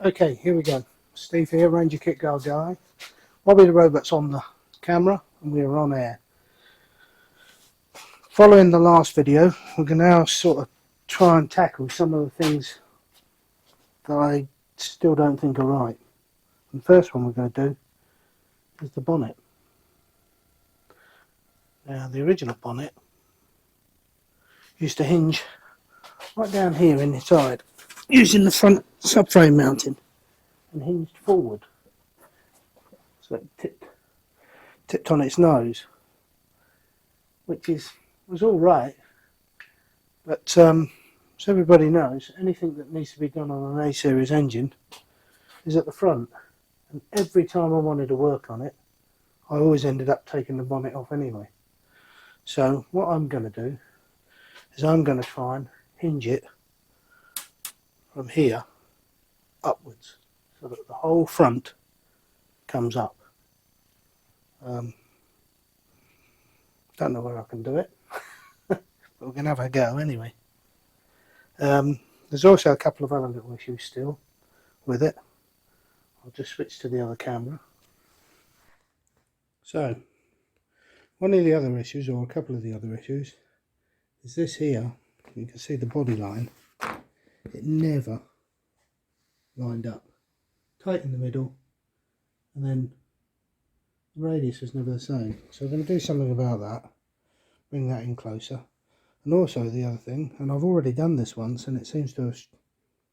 Okay, here we go. Steve here, Ranger Kit Car Guy. Bobby the Robot's on the camera and we are on air. Following the last video, we're going to now sort of try and tackle some of the things that I still don't think are right. And the first one we're going to do is the bonnet. Now, the original bonnet used to hinge right down here in the side, using the front subframe mounting, and hinged forward. So it tipped on its nose, which was all right, but so everybody knows, anything that needs to be done on an A series engine is at the front, and every time I wanted to work on it I always ended up taking the bonnet off anyway. So what I'm going to do is I'm going to try and hinge it from here upwards so that the whole front comes up. Don't know where I can do it, but we're going to have a go anyway. There's also a couple of other little issues still with it. I'll just switch to the other camera. So one of the other issues, or a couple of the other issues, is this here. You can see the body line. It never lined up. Tight in the middle, and then the radius was never the same. So I'm going to do something about that. Bring that in closer. And also the other thing, and I've already done this once and it seems to have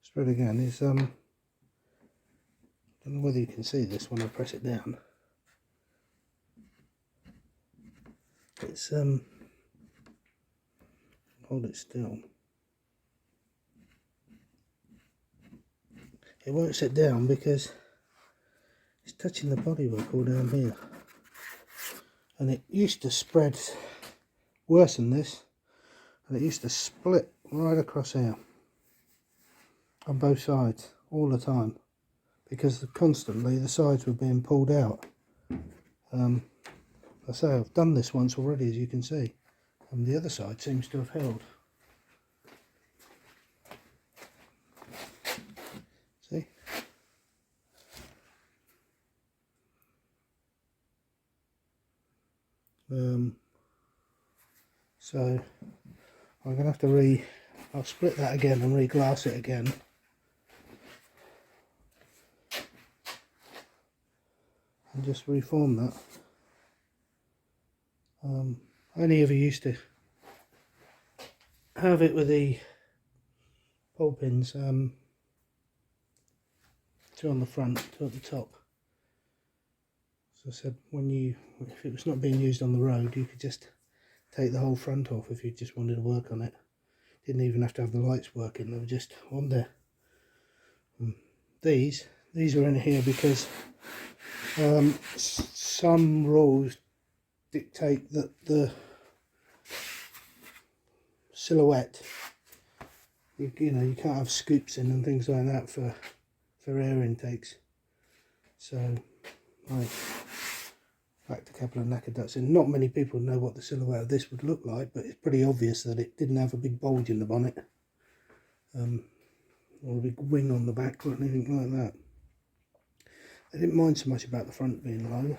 spread again, is I don't know whether you can see this when I press it down. It's hold it still. It won't sit down because it's touching the bodywork all down here. And it used to spread worse than this, and it used to split right across here on both sides all the time, because constantly the sides were being pulled out. I say I've done this once already, as you can see, and the other side seems to have held. See? So I'm going to have to I'll split that again and re-glass it again. And just reform that. I only ever used to have it with the pole pins, two on the front, two at the top. So I said, if it was not being used on the road, you could just take the whole front off if you just wanted to work on it. Didn't even have to have the lights working, they were just on there. These are in here because some rules dictate that the silhouette, you know, you can't have scoops in and things like that for air intakes. So I packed a couple of knackered ducts in. Not many people know what the silhouette of this would look like, but it's pretty obvious that it didn't have a big bulge in the bonnet, or a big wing on the back or anything like that. I didn't mind so much about the front being low,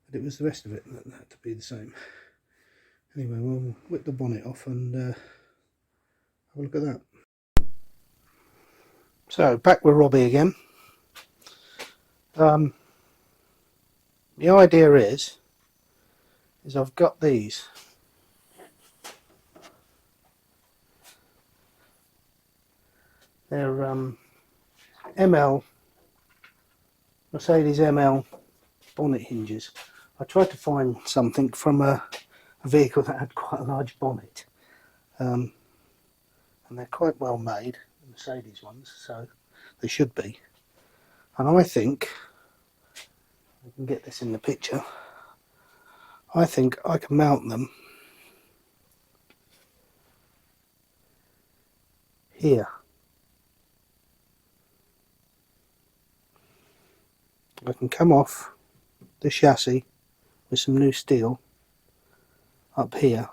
but it was the rest of it that had to be the same. Anyway, we'll whip the bonnet off and have a look at that. So back with Robbie again. The idea is I've got these. They're Mercedes ML bonnet hinges. I tried to find something from a vehicle that had quite a large bonnet, and they're quite well made, the Mercedes ones, so they should be. And I think, I can get this in the picture, I think I can mount them here. I can come off the chassis with some new steel up here,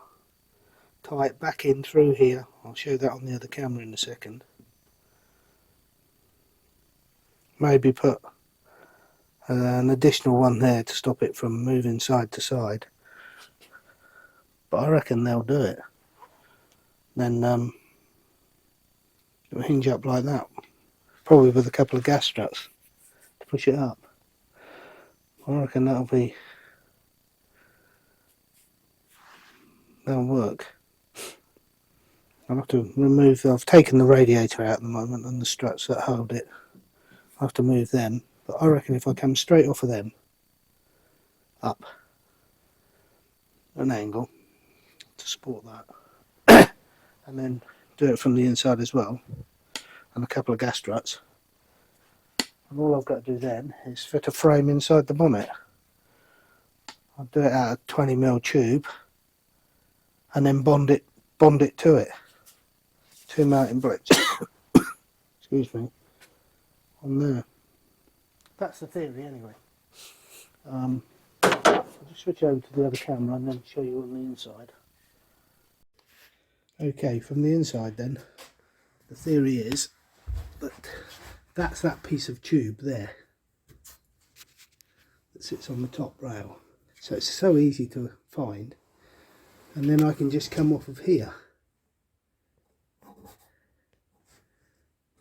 tie it back in through here. I'll show that on the other camera in a second. maybe put an additional one there to stop it from moving side to side, but I reckon they'll do it. Then it'll hinge up like that, probably with a couple of gas struts to push it up. I reckon that'll work. I'll have to remove, I've taken the radiator out at the moment and the struts that hold it. I'll have to move them, but I reckon if I come straight off of them, up an angle to support that, and then do it from the inside as well, and a couple of gas struts, and all I've got to do then is fit a frame inside the bonnet. I'll do it out of 20mm tube and then bond it to it. 2 mounting bricks excuse me, on there. That's the theory anyway. I'll just switch over to the other camera and then show you on the inside. Okay, from the inside then, the theory is that that's that piece of tube there that sits on the top rail. So it's so easy to find, and then I can just come off of here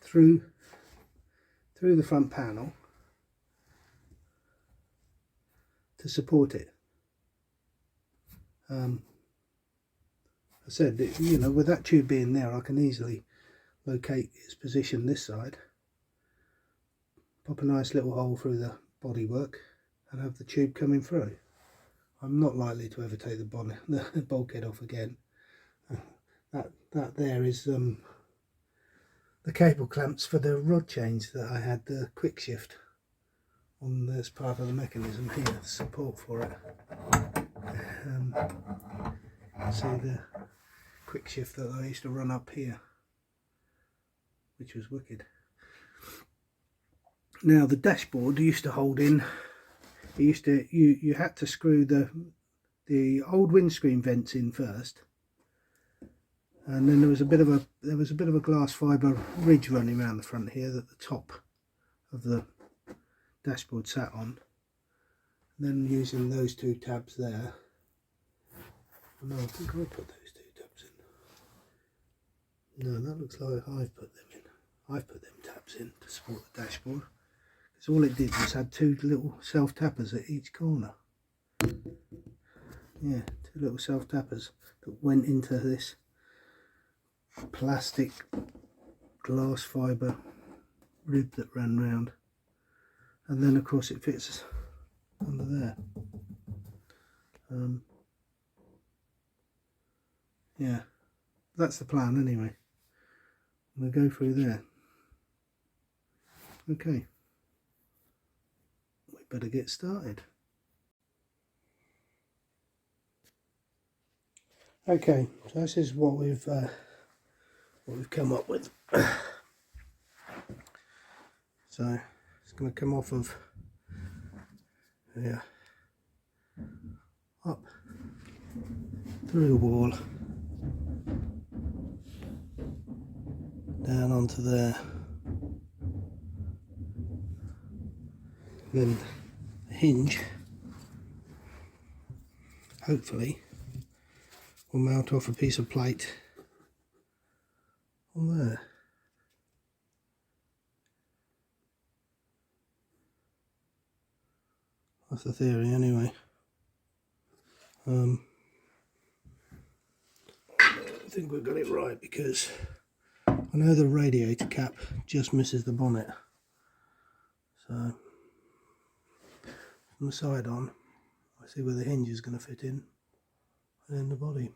through the front panel to support it. I said, you know, with that tube being there, I can easily locate its position this side, pop a nice little hole through the bodywork and have the tube coming through. I'm not likely to ever take the bulkhead off again. That there is the cable clamps for the rod change that I had the quick shift on this part of the mechanism here, the support for it. See the quick shift that I used to run up here, which was wicked. Now the dashboard used to hold in, it used to, you had to screw the old windscreen vents in first, and then there was a bit of a glass fibre ridge running around the front here that the top of the dashboard sat on. And then using those 2 tabs there, no, I think I put those 2 tabs in. No, that looks like I've put them in. I've put them tabs in to support the dashboard, because all it did was had 2 little self tappers at each corner. Yeah, 2 little self tappers that went into this plastic glass fibre rib that ran round, and then of course it fits under there. Yeah, that's the plan anyway. I'm going to go through there. Okay, we better get started. Okay, so this is what we've come up with. So it's going to come off of here, up through the wall, down onto there, then the hinge hopefully will mount off a piece of plate on there. That's the theory anyway. I think we've got it right, because I know the radiator cap just misses the bonnet. So from the side on, I see where the hinge is going to fit in, and then the body.